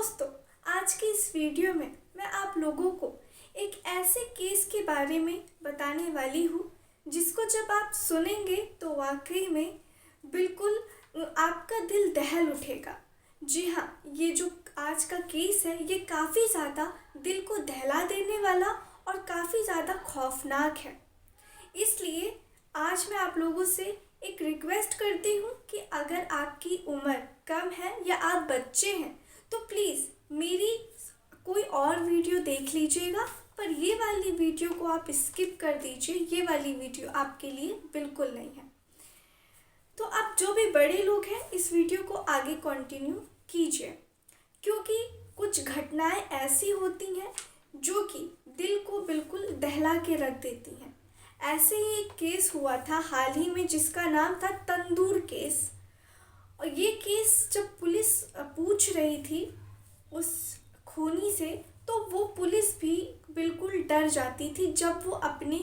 दोस्तों, आज की इस वीडियो में मैं आप लोगों को एक ऐसे केस के बारे में बताने वाली हूँ जिसको जब आप सुनेंगे तो वाकई में बिल्कुल आपका दिल दहल उठेगा। जी हाँ, ये जो आज का केस है ये काफ़ी ज़्यादा दिल को दहला देने वाला और काफ़ी ज़्यादा खौफनाक है। इसलिए आज मैं आप लोगों से एक रिक्वेस्ट करती हूँ कि अगर आपकी उम्र कम है या आप बच्चे हैं तो प्लीज़ मेरी कोई और वीडियो देख लीजिएगा, पर ये वाली वीडियो को आप स्किप कर दीजिए। ये वाली वीडियो आपके लिए बिल्कुल नहीं है। तो आप जो भी बड़े लोग हैं इस वीडियो को आगे कंटिन्यू कीजिए, क्योंकि कुछ घटनाएं ऐसी होती हैं जो कि दिल को बिल्कुल दहला के रख देती हैं। ऐसे ही एक केस हुआ था हाल ही में जिसका नाम था तंदूर केस। और ये केस जब पुलिस पूछ रही थी उस खूनी से तो वो पुलिस भी बिल्कुल डर जाती थी जब वो अपने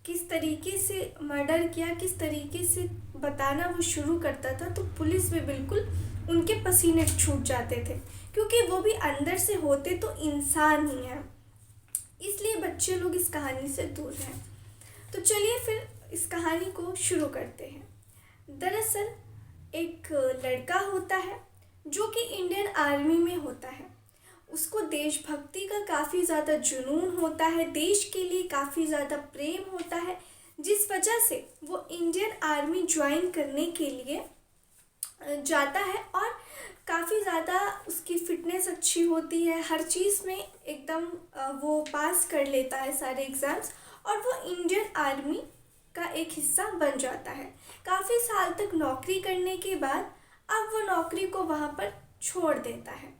किस तरीके से मर्डर किया, किस तरीके से बताना वो शुरू करता था तो पुलिस भी बिल्कुल उनके पसीने छूट जाते थे, क्योंकि वो भी अंदर से होते तो इंसान ही हैं। इसलिए बच्चे लोग इस कहानी से दूर हैं। तो चलिए फिर इस कहानी को शुरू करते हैं। दरअसल एक लड़का होता है जो कि इंडियन आर्मी में होता है। उसको देशभक्ति का काफ़ी ज़्यादा जुनून होता है, देश के लिए काफ़ी ज़्यादा प्रेम होता है, जिस वजह से वो इंडियन आर्मी ज्वाइन करने के लिए जाता है और काफ़ी ज़्यादा उसकी फ़िटनेस अच्छी होती है। हर चीज़ में एकदम वो पास कर लेता है सारे एग्ज़ाम्स और वो इंडियन आर्मी का एक हिस्सा बन जाता है। काफ़ी साल तक नौकरी करने के बाद अब वो नौकरी को वहाँ पर छोड़ देता है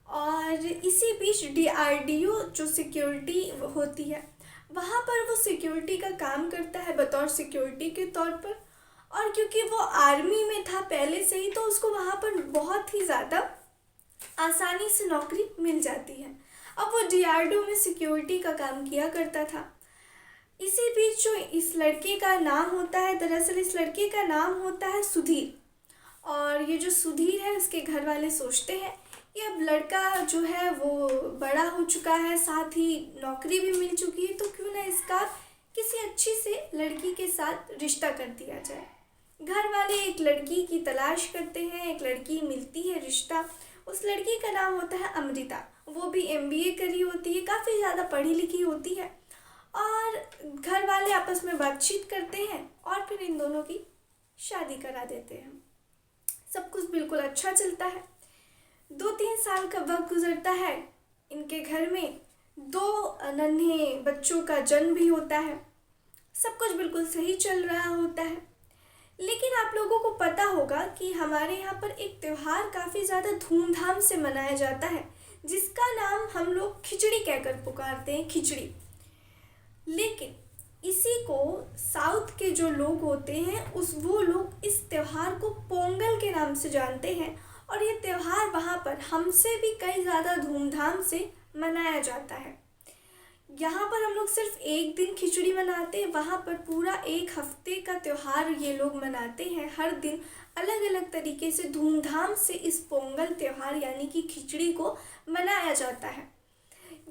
और इसी बीच DRDO जो सिक्योरिटी होती है वहाँ पर वो सिक्योरिटी का काम करता है बतौर सिक्योरिटी के तौर पर। और क्योंकि वो आर्मी में था पहले से ही तो उसको वहाँ पर बहुत ही ज़्यादा आसानी से नौकरी मिल जाती है। अब वो DRDO में सिक्योरिटी का काम किया करता था। इसी बीच जो इस लड़के का नाम होता है, दरअसल इस लड़के का नाम होता है सुधीर। और ये जो सुधीर है उसके घर वाले सोचते हैं कि अब लड़का जो है वो बड़ा हो चुका है, साथ ही नौकरी भी मिल चुकी है, तो क्यों ना इसका किसी अच्छी से लड़की के साथ रिश्ता कर दिया जाए। घर वाले एक लड़की की तलाश करते हैं, एक लड़की मिलती है, रिश्ता। उस लड़की का नाम होता है अमृता। वो भी MBA करी होती है, काफ़ी ज़्यादा पढ़ी लिखी होती है और घर वाले आपस में बातचीत करते हैं और फिर इन दोनों की शादी करा देते हैं। सब कुछ बिल्कुल अच्छा चलता है। 2-3 साल का वक्त गुजरता है, इनके घर में 2 नन्हे बच्चों का जन्म भी होता है। सब कुछ बिल्कुल सही चल रहा होता है। लेकिन आप लोगों को पता होगा कि हमारे यहाँ पर एक त्यौहार काफ़ी ज़्यादा धूमधाम से मनाया जाता है जिसका नाम हम लोग खिचड़ी कहकर पुकारते हैं, खिचड़ी। लेकिन इसी को साउथ के जो लोग होते हैं वो लोग इस त्यौहार को पोंगल के नाम से जानते हैं और ये त्यौहार वहाँ पर हमसे भी कई ज़्यादा धूमधाम से मनाया जाता है। यहाँ पर हम लोग सिर्फ एक दिन खिचड़ी मनाते हैं, वहाँ पर पूरा एक हफ्ते का त्यौहार ये लोग मनाते हैं। हर दिन अलग अलग तरीके से धूमधाम से इस पोंगल त्यौहार यानी कि खिचड़ी को मनाया जाता है।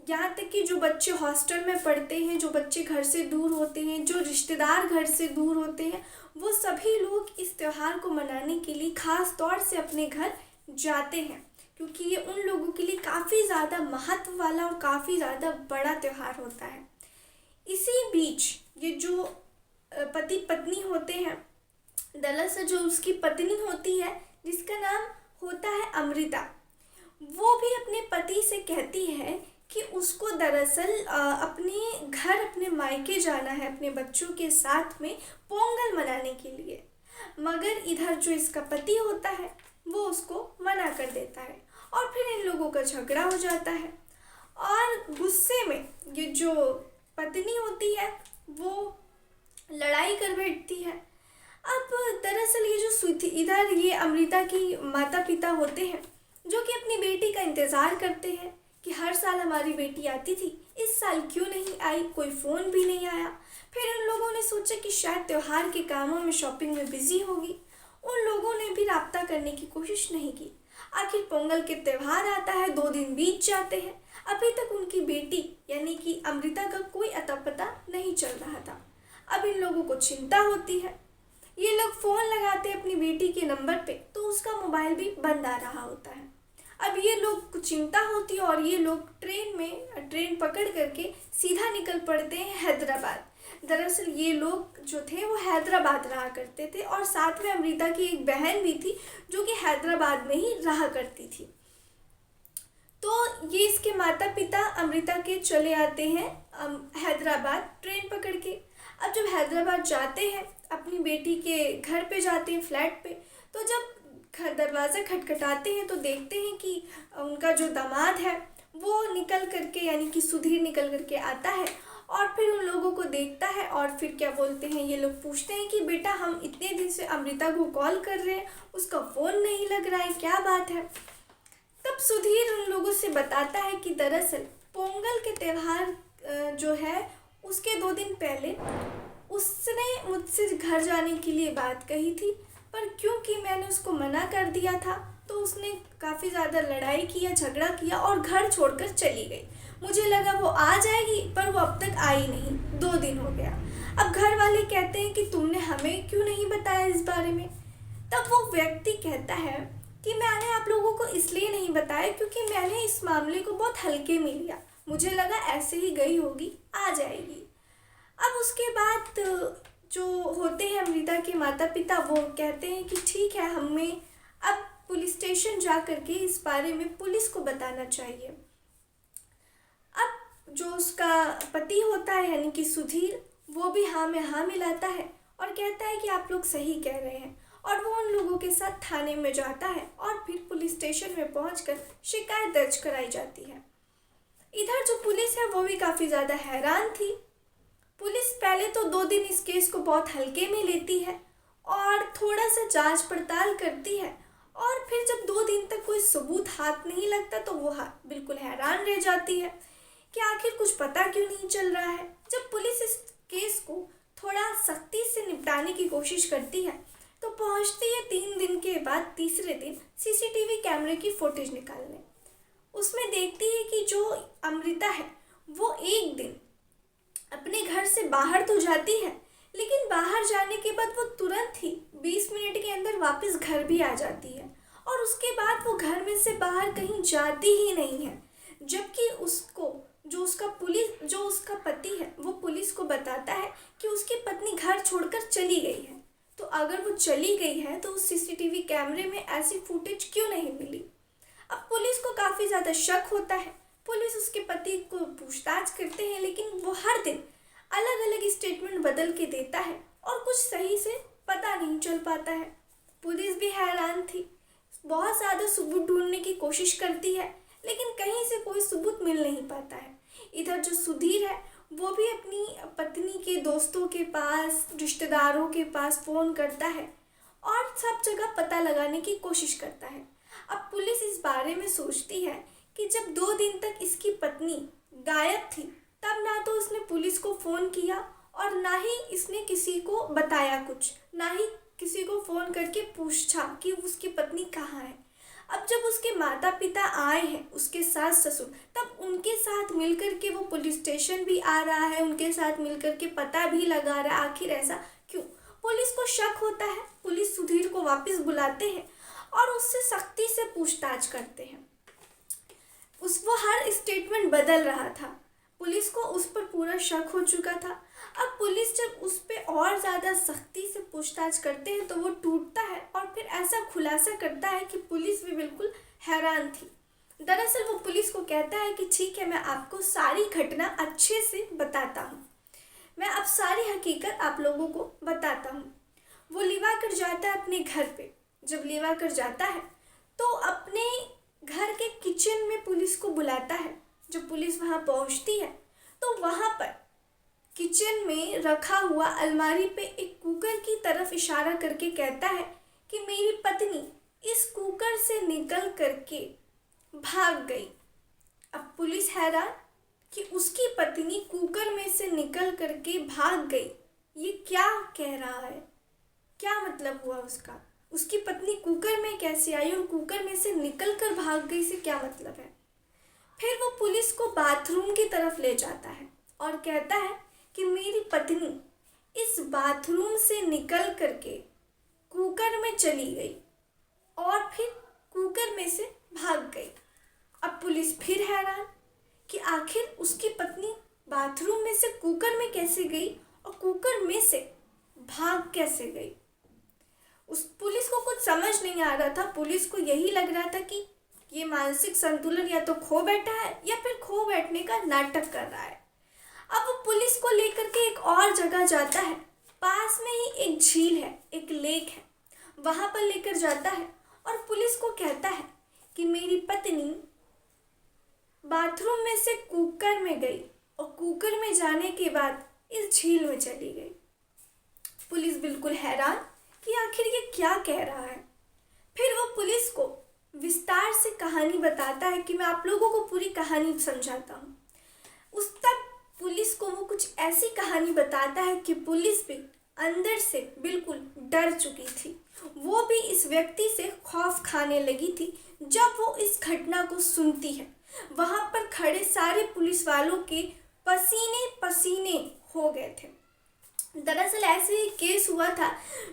यहाँ तक कि जो बच्चे हॉस्टल में पढ़ते हैं, जो बच्चे घर से दूर होते हैं, जो रिश्तेदार घर से दूर होते हैं, वो सभी लोग इस त्यौहार को मनाने के लिए ख़ास तौर से अपने घर जाते हैं, क्योंकि ये उन लोगों के लिए काफ़ी ज़्यादा महत्व वाला और काफ़ी ज़्यादा बड़ा त्यौहार होता है। इसी बीच ये जो पति पत्नी होते हैं, दरअसल जो उसकी पत्नी होती है जिसका नाम होता है अमृता, वो भी अपने पति से कहती है कि उसको दरअसल अपने घर, अपने मायके जाना है अपने बच्चों के साथ में पोंगल मनाने के लिए। मगर इधर जो इसका पति होता है वो उसको मना कर देता है और फिर इन लोगों का झगड़ा हो जाता है और गुस्से में ये जो पत्नी होती है वो लड़ाई कर बैठती है। अब दरअसल ये जो इधर ये अमृता की माता पिता होते हैं जो कि अपनी बेटी का इंतज़ार करते हैं कि हर साल हमारी बेटी आती थी, इस साल क्यों नहीं आई, कोई फ़ोन भी नहीं आया। फिर उन लोगों ने सोचा कि शायद त्यौहार के कामों में, शॉपिंग में बिज़ी होगी। उन लोगों ने भी राब्ता करने की कोशिश नहीं की। आखिर पोंगल के त्यौहार आता है, 2 दिन बीत जाते हैं, अभी तक उनकी बेटी यानी कि अमृता का कोई अता पता नहीं चल रहा था। अब इन लोगों को चिंता होती है। ये लोग फ़ोन लगाते हैं अपनी बेटी के नंबर पे, तो उसका मोबाइल भी बंद आ रहा होता है। अब ये लोग को चिंता होती है और ये लोग ट्रेन पकड़ करके सीधा निकल पड़ते हैं हैदराबाद। दरअसल ये लोग जो थे वो हैदराबाद रहा करते थे और साथ में अमृता की एक बहन भी थी जो कि हैदराबाद में ही रहा करती थी। तो ये इसके माता पिता अमृता के चले आते हैं हैदराबाद ट्रेन पकड़ के। अब जब हैदराबाद जाते हैं, अपनी बेटी के घर पे जाते हैं, फ्लैट पे, तो जब घर दरवाज़ा खटखटाते हैं तो देखते हैं कि उनका जो दामाद है वो निकल करके यानी कि सुधीर निकल करके आता है और फिर उन लोगों को देखता है और फिर क्या बोलते हैं, ये लोग पूछते हैं कि बेटा हम इतने दिन से अमृता को कॉल कर रहे हैं, उसका फ़ोन नहीं लग रहा है, क्या बात है। तब सुधीर उन लोगों से बताता है कि दरअसल पोंगल के त्यौहार जो है उसके 2 दिन पहले उसने मुझसे घर जाने के लिए बात कही थी, पर क्योंकि मैंने उसको मना कर दिया था तो उसने काफ़ी ज़्यादा लड़ाई किया, झगड़ा किया और घर छोड़कर चली गई। मुझे लगा वो आ जाएगी, पर वो अब तक आई नहीं, 2 दिन हो गया। अब घर वाले कहते हैं कि तुमने हमें क्यों नहीं बताया इस बारे में। तब वो व्यक्ति कहता है कि मैंने आप लोगों को इसलिए नहीं बताया क्योंकि मैंने इस मामले को बहुत हल्के में लिया, मुझे लगा ऐसे ही गई होगी, आ जाएगी। अब उसके बाद जो होते हैं अमृता के माता पिता, वो कहते हैं कि ठीक है, हमें अब पुलिस स्टेशन जा कर के इस बारे में पुलिस को बताना चाहिए। अब जो उसका पति होता है यानी कि सुधीर, वो भी हाँ में हाँ मिलाता है और कहता है कि आप लोग सही कह रहे हैं, और वो उन लोगों के साथ थाने में जाता है और फिर पुलिस स्टेशन में पहुंचकर शिकायत दर्ज कराई जाती है। इधर जो पुलिस है वो भी काफ़ी ज़्यादा हैरान थी। पुलिस पहले तो 2 दिन इस केस को बहुत हल्के में लेती है और थोड़ा सा जांच पड़ताल करती है, और फिर जब 2 दिन तक कोई सबूत हाथ नहीं लगता तो वो बिल्कुल हैरान रह जाती है कि आखिर कुछ पता क्यों नहीं चल रहा है। जब पुलिस इस केस को थोड़ा सख्ती से निपटाने की कोशिश करती है तो पहुंचती है 3 दिन के बाद तीसरे दिन सीसीटीवी कैमरे की फुटेज निकालने। उसमें देखती है कि जो अमृता है वो एक दिन अपने घर से बाहर तो जाती है, लेकिन बाहर जाने के बाद वो तुरंत ही 20 मिनट के अंदर वापस घर भी आ जाती है और उसके बाद वो घर में से बाहर कहीं जाती ही नहीं है। जबकि उसको जो उसका पति है वो पुलिस को बताता है कि उसकी पत्नी घर छोड़कर चली गई है। तो अगर वो चली गई है तो उस सीसीटीवी कैमरे में ऐसी फुटेज क्यों नहीं मिली। अब पुलिस को काफ़ी ज़्यादा शक होता है। पुलिस उसके पति को पूछताछ करते हैं, लेकिन वो हर दिन अलग अलग स्टेटमेंट बदल के देता है और कुछ सही से पता नहीं चल पाता है। पुलिस भी हैरान थी, बहुत ज़्यादा सबूत ढूंढने की कोशिश करती है, लेकिन कहीं से कोई सबूत मिल नहीं पाता है। इधर जो सुधीर है वो भी अपनी पत्नी के दोस्तों के पास, रिश्तेदारों के पास फ़ोन करता है और सब जगह पता लगाने की कोशिश करता है। अब पुलिस इस बारे में सोचती है कि जब 2 दिन तक इसकी पत्नी गायब थी, तब ना तो उसने पुलिस को फ़ोन किया और ना ही इसने किसी को बताया कुछ, ना ही किसी को फ़ोन करके पूछा कि उसकी पत्नी कहाँ है। अब जब उसके माता पिता आए हैं, उसके सास ससुर, तब उनके साथ मिलकर के वो पुलिस स्टेशन भी आ रहा है, उनके साथ मिलकर के पता भी लगा रहा है आखिर ऐसा क्यों। पुलिस को शक होता है, पुलिस सुधीर को वापस बुलाते हैं और उससे सख्ती से पूछताछ करते हैं। वो हर स्टेटमेंट बदल रहा था, पुलिस को उस पर पूरा शक हो चुका था। अब पुलिस जब उस पर और ज़्यादा सख्ती से पूछताछ करते हैं तो वो टूटता है और फिर ऐसा खुलासा करता है कि पुलिस भी बिल्कुल हैरान थी। दरअसल वो पुलिस को कहता है कि ठीक है, मैं आपको सारी घटना अच्छे से बताता हूँ, मैं अब सारी हकीकत आप लोगों को बताता हूँ। वो लिवा कर जाता है अपने घर पे। जब लिवा कर जाता है तो अपने घर के किचन में पुलिस को बुलाता है। जब पुलिस वहाँ पहुँचती है तो वहाँ पर किचन में रखा हुआ अलमारी पे एक कुकर की तरफ इशारा करके कहता है कि मेरी पत्नी इस कुकर से निकल करके भाग गई। अब पुलिस हैरान कि उसकी पत्नी कुकर में से निकल करके भाग गई, ये क्या कह रहा है, क्या मतलब हुआ उसका। उसकी पत्नी कुकर में कैसे आई और कुकर में से निकल कर भाग गई से क्या मतलब है। फिर वो पुलिस को बाथरूम की तरफ ले जाता है और कहता है कि मेरी पत्नी इस बाथरूम से निकल करके कुकर में चली गई और फिर कुकर में से भाग गई। अब पुलिस फिर हैरान कि आखिर उसकी पत्नी बाथरूम में से कुकर में कैसे गई और कुकर में से भाग कैसे गई। उस पुलिस को कुछ समझ नहीं आ रहा था। पुलिस को यही लग रहा था कि ये मानसिक संतुलन या तो खो बैठा है या फिर खो बैठने का नाटक कर रहा है। अब वो पुलिस को लेकर के एक और जगह जाता है। पास में ही एक झील है, एक लेक है, वहां पर लेकर जाता है और पुलिस को कहता है कि मेरी पत्नी बाथरूम में से कुकर में गई और कुकर में जाने के बाद इस झील में चली गई। पुलिस बिल्कुल हैरान कि आखिर ये क्या कह रहा है। फिर वो पुलिस को विस्तार से कहानी बताता है कि मैं आप लोगों को पूरी कहानी समझाता हूँ। उस तक पुलिस को वो कुछ ऐसी कहानी बताता है कि पुलिस भी अंदर से बिल्कुल डर चुकी थी। वो भी इस व्यक्ति से खौफ खाने लगी थी जब वो इस घटना को सुनती है। वहाँ पर खड़े सारे पुलिस वालों के पसीने पसीने हो गए थे। दरअसल ऐसे ही केस हुआ था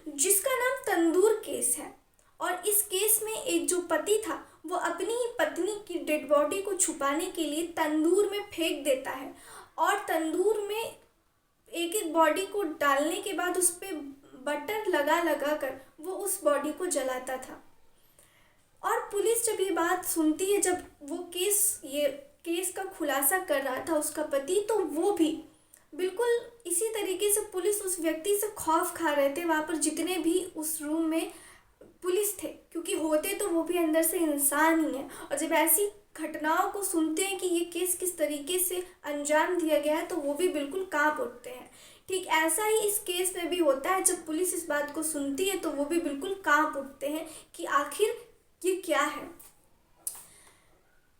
जिसका नाम तंदूर केस है और इस केस में एक जो पति था वो अपनी ही पत्नी की डेड बॉडी को छुपाने के लिए तंदूर में फेंक देता है और तंदूर में एक एक बॉडी को डालने के बाद उस पर बटर लगा लगा कर वो उस बॉडी को जलाता था। और पुलिस जब ये बात सुनती है, जब वो ये केस का खुलासा कर रहा था उसका पति, तो वो भी बिल्कुल इसी तरीके से पुलिस उस व्यक्ति से खौफ खा रहे थे। वहाँ पर जितने भी उस रूम में पुलिस थे, क्योंकि होते तो वो भी अंदर से इंसान ही हैं और जब ऐसी घटनाओं को सुनते हैं कि ये केस किस तरीके से अंजाम दिया गया है तो वो भी बिल्कुल कांप उठते हैं। ठीक ऐसा ही इस केस में भी होता है। जब पुलिस इस बात को सुनती है तो वो भी बिल्कुल कांप उठते हैं कि आखिर ये क्या है।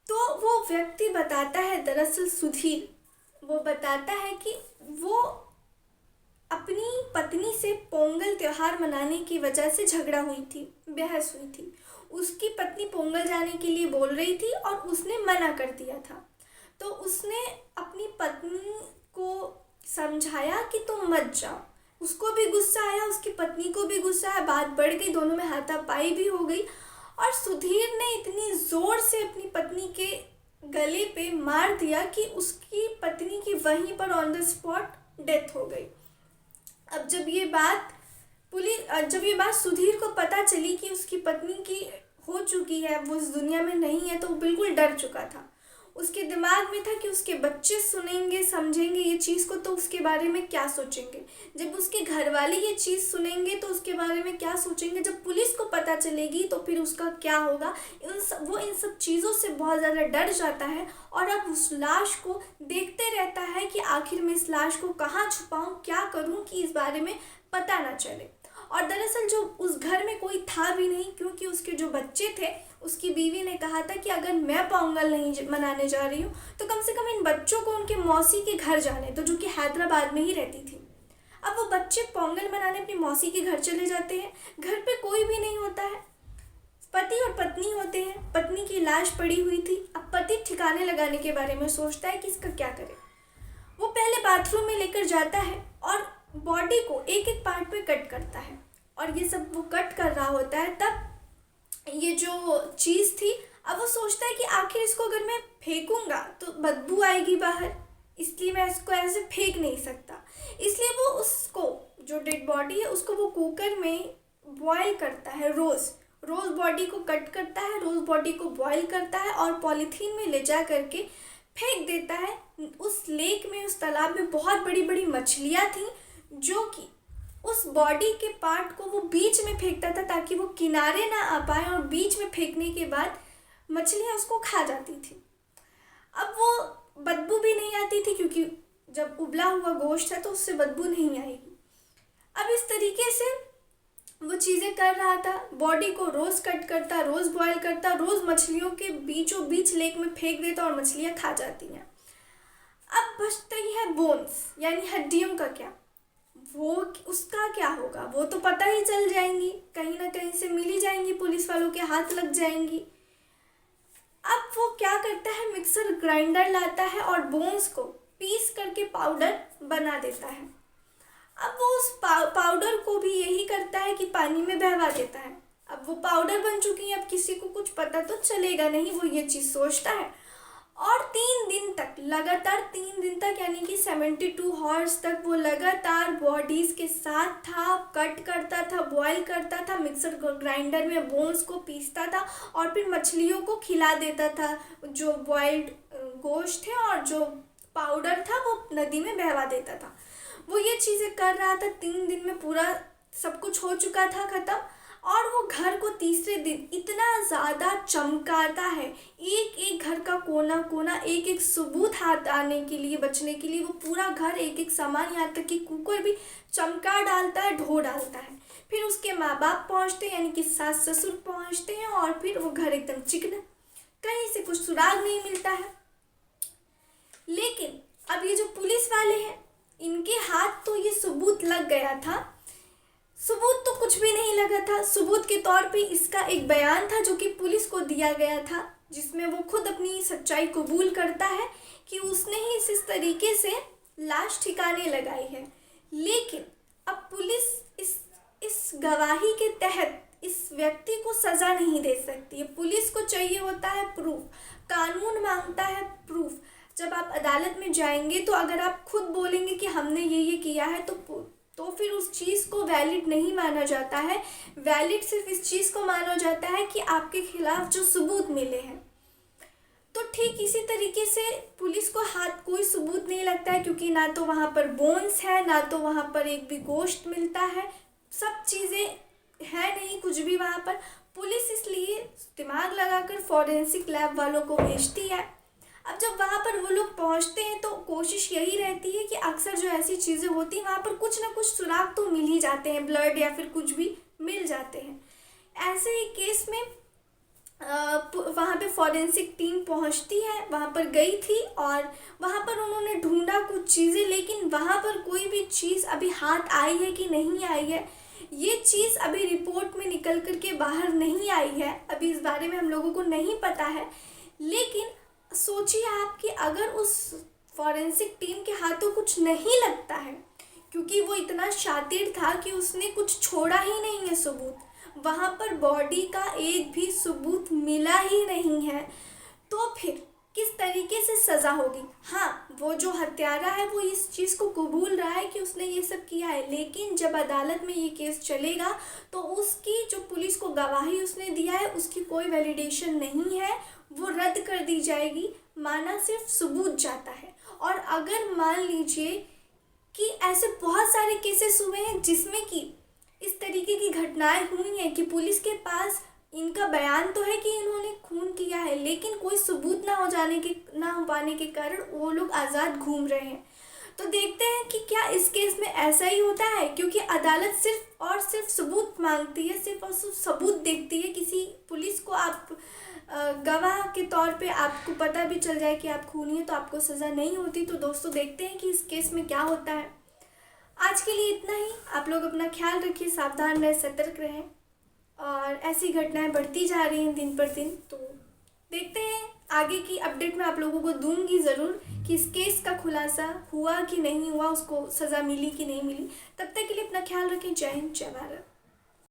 तो वो व्यक्ति बताता है, दरअसल सुधीर, वो बताता है कि वो अपनी पत्नी से पोंगल त्योहार मनाने की वजह से झगड़ा हुई थी, बहस हुई थी। उसकी पत्नी पोंगल जाने के लिए बोल रही थी और उसने मना कर दिया था। तो उसने अपनी पत्नी को समझाया कि तुम मत जाओ। उसको भी गुस्सा आया, उसकी पत्नी को भी गुस्सा आया, बात बढ़ गई, दोनों में हाथापाई भी हो गई और सुधीर ने इतनी ज़ोर से अपनी पत्नी के गले पे मार दिया कि उसकी पत्नी की वहीं पर ऑन द स्पॉट डेथ हो गई। अब जब ये बात सुधीर को पता चली कि उसकी पत्नी की हो चुकी है, वो इस दुनिया में नहीं है, तो वो बिल्कुल डर चुका था। उसके दिमाग में था कि उसके बच्चे सुनेंगे, समझेंगे ये चीज़ को तो उसके बारे में क्या सोचेंगे। जब उसके घर वाले ये चीज़ सुनेंगे तो उसके बारे में क्या सोचेंगे। जब पुलिस को पता चलेगी तो फिर उसका क्या होगा। वो इन सब चीज़ों से बहुत ज़्यादा डर जाता है और अब उस लाश को देखते रहता है कि आखिर मैं इस लाश को कहाँ छुपाऊँ, क्या करूँ कि इस बारे में पता ना चले। और दरअसल जो उस घर में कोई था भी नहीं, क्योंकि उसके जो बच्चे थे, उसकी बीवी ने कहा था कि अगर मैं पोंगल नहीं मनाने जा रही हूँ तो कम से कम इन बच्चों को उनके मौसी के घर जाने दो, जो कि हैदराबाद में ही रहती थी। अब वो बच्चे पोंगल मनाने अपनी मौसी के घर चले जाते हैं। घर पे कोई भी नहीं होता है, पति और पत्नी होते हैं। पत्नी की लाश पड़ी हुई थी। अब पति ठिकाने लगाने के बारे में सोचता है कि इसका क्या करे। वो पहले बाथरूम में लेकर जाता है और बॉडी को एक एक पार्ट पे कट करता है और ये सब वो कट कर रहा होता है। तब ये जो चीज़ थी, अब वो सोचता है कि आखिर इसको अगर मैं फेंकूंगा तो बदबू आएगी बाहर, इसलिए मैं इसको ऐसे फेंक नहीं सकता। इसलिए वो उसको, जो डेड बॉडी है, उसको वो कुकर में बॉयल करता है। रोज़ बॉडी को कट करता है, रोज़ बॉडी को बॉयल करता है और पॉलीथीन में ले जा करके फेंक देता है। उस लेक में, उस तालाब में बहुत बड़ी बड़ी मछलियाँ थीं जो कि उस बॉडी के पार्ट को वो बीच में फेंकता था ताकि वो किनारे ना आ पाए और बीच में फेंकने के बाद मछलियाँ उसको खा जाती थी। अब वो बदबू भी नहीं आती थी क्योंकि जब उबला हुआ गोश्त है तो उससे बदबू नहीं आएगी। अब इस तरीके से वो चीज़ें कर रहा था। बॉडी को रोज़ कट करता, रोज़ बॉयल करता, रोज़ मछलियों के बीचों बीच लेक में फेंक देता और मछलियाँ खा जाती हैं। अब बचता ही है बोन्स, यानी हड्डियों का क्या। वो उसका क्या होगा, वो तो पता ही चल जाएंगी, कहीं ना कहीं से मिल ही जाएंगी, पुलिस वालों के हाथ लग जाएंगी। अब वो क्या करता है, मिक्सर ग्राइंडर लाता है और बोन्स को पीस करके पाउडर बना देता है। अब वो उस पाउडर को भी यही करता है कि पानी में बहवा देता है। अब वो पाउडर बन चुकी है, अब किसी को कुछ पता तो चलेगा नहीं, वो ये चीज़ सोचता है। और 3 दिन तक, लगातार 3 दिन तक, यानी कि 72 हॉर्स तक वो लगातार बॉडीज़ के साथ था, कट करता था, बॉयल करता था, मिक्सर ग्राइंडर में बोन्स को पीसता था और फिर मछलियों को खिला देता था। जो बॉइल्ड गोश्त थे और जो पाउडर था वो नदी में बहवा देता था। वो ये चीज़ें कर रहा था। 3 दिन में पूरा सब कुछ हो चुका था ख़त्म। और वो घर को तीसरे दिन इतना ज़्यादा चमकाता है, एक एक घर का कोना कोना, एक एक सबूत हाथ आने के लिए, बचने के लिए वो पूरा घर, एक एक सामान, यहाँ तक कि कुकर भी चमका डालता है, ढो डालता है। फिर उसके माँ बाप पहुँचते हैं, यानी कि सास ससुर पहुँचते हैं, और फिर वो घर एकदम चिकना, कहीं से कुछ सुराग नहीं मिलता है। लेकिन अब ये जो पुलिस वाले हैं, इनके हाथ तो ये सबूत लग गया था। सबूत तो कुछ भी नहीं लगा था। सबूत के तौर पे इसका एक बयान था जो कि पुलिस को दिया गया था, जिसमें वो खुद अपनी सच्चाई कबूल करता है कि उसने ही इस तरीके से लाश ठिकाने लगाई है। लेकिन अब पुलिस इस गवाही के तहत इस व्यक्ति को सज़ा नहीं दे सकती है। पुलिस को चाहिए होता है प्रूफ, कानून मांगता है प्रूफ। जब आप अदालत में जाएंगे तो अगर आप खुद बोलेंगे कि हमने ये किया है तो फिर उस चीज़ को वैलिड नहीं माना जाता है। वैलिड सिर्फ इस चीज़ को माना जाता है कि आपके खिलाफ जो सबूत मिले हैं। तो ठीक इसी तरीके से पुलिस को हाथ कोई सबूत नहीं लगता है, क्योंकि ना तो वहाँ पर बोन्स है, ना तो वहाँ पर एक भी गोश्त मिलता है, सब चीज़ें है नहीं कुछ भी वहाँ पर। पुलिस इसलिए दिमाग लगाकर फॉरेंसिक लैब वालों को भेजती है। अब जब वहाँ पर वो लोग पहुँचते हैं तो कोशिश यही रहती है कि अक्सर जो ऐसी चीज़ें होती हैं वहाँ पर कुछ ना कुछ सुराग तो मिल ही जाते हैं, ब्लड या फिर कुछ भी मिल जाते हैं। ऐसे ही केस में वहाँ पे फॉरेंसिक टीम पहुँचती है, वहाँ पर गई थी और वहाँ पर उन्होंने ढूंढा कुछ चीज़ें, लेकिन वहाँ पर कोई भी चीज़ अभी हाथ आई है कि नहीं आई है, ये चीज़ अभी रिपोर्ट में निकल कर के बाहर नहीं आई है। अभी इस बारे में हम लोगों को नहीं पता है। लेकिन सोचिए आप कि अगर उस फॉरेंसिक टीम के हाथों कुछ नहीं लगता है, क्योंकि वो इतना शातिर था कि उसने कुछ छोड़ा ही नहीं है सबूत, वहाँ पर बॉडी का एक भी सबूत मिला ही नहीं है, तो फिर किस तरीके से सज़ा होगी। हाँ, वो जो हत्यारा है वो इस चीज़ को कबूल रहा है कि उसने ये सब किया है, लेकिन जब अदालत में ये केस चलेगा तो उसकी जो पुलिस को गवाही उसने दिया है उसकी कोई वैलिडेशन नहीं है, वो रद्द कर दी जाएगी। माना सिर्फ सबूत जाता है। और अगर मान लीजिए कि ऐसे बहुत सारे केसेस हुए हैं जिसमें कि इस तरीके की घटनाएं हुई हैं कि पुलिस के पास इनका बयान तो है कि इन्होंने खून किया है, लेकिन कोई सबूत ना हो पाने के कारण वो लोग आज़ाद घूम रहे हैं। तो देखते हैं कि क्या इस केस में ऐसा ही होता है, क्योंकि अदालत सिर्फ और सिर्फ सबूत मांगती है, सिर्फ और सिर्फ सबूत देखती है। किसी पुलिस को आप गवाह के तौर पे आपको पता भी चल जाए कि आप खूनी है तो आपको सज़ा नहीं होती। तो दोस्तों देखते हैं कि इस केस में क्या होता है। आज के लिए इतना ही। आप लोग अपना ख्याल रखिए, सावधान रहें, सतर्क रहें। और ऐसी घटनाएं बढ़ती जा रही हैं दिन पर दिन, तो देखते हैं आगे की अपडेट मैं आप लोगों को दूंगी ज़रूर कि इस केस का खुलासा हुआ कि नहीं हुआ, उसको सज़ा मिली कि नहीं मिली। तब तक के लिए अपना ख्याल रखें। जय हिंद, जय भारत।